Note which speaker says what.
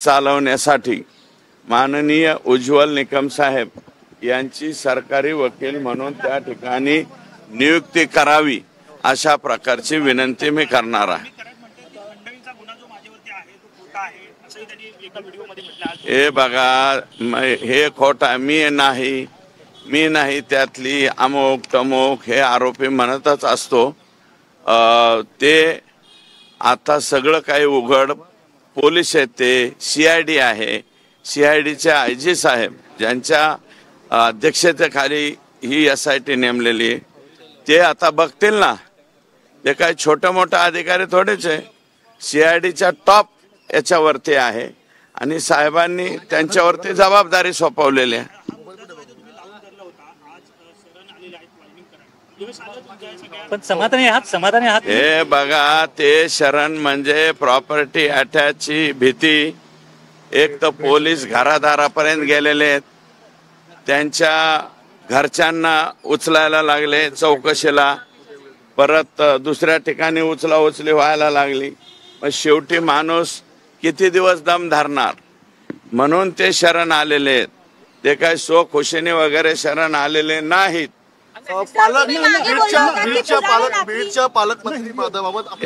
Speaker 1: चालवण्यासाठी माननीय उज्ज्वल निकम साहेब यांची सरकारी वकील म्हणून त्या ठिकाणी नियुक्ती करावी अशा प्रकारची विनंती मी करणार आहे। हे बघा, हे खोटा मी नाही त्यातली अमुक तमुक हे आरोपी म्हणतच असतो। ते आता सगळं काही उघड पोलीस आहेत, ते CID आहे, CIDचे IG साहेब ज्यांच्या अध्यक्षतेखाली ही SIT नेमलेली, ते आता बघतील ना। ते काय छोटा मोठा अधिकारी थोडेच आहे, CIDच्या टॉप याच्यावरती आहे आणि साहेबांनी त्यांच्यावरती जबाबदारी सोपवलेली आहे।
Speaker 2: पण समाधानी आहात?
Speaker 1: हे बघा, ते शरण म्हणजे प्रॉपर्टी अटॅचची भीती। एक तर पोलीस घरादारापर्यंत गेलेले आहेत, त्यांच्या घरच्यांना उचलायला लागले चौकशीला, परत दुसऱ्या ठिकाणी उचलाउचली व्हायला लागली। मग शेवटी माणूस किती दिवस दम धरणार, म्हणून ते शरण आलेले आहेत। ते काय खुशीने वगैरे शरण आलेले नाहीत।
Speaker 3: बीडच्या पालकमंत्री पदाबाबत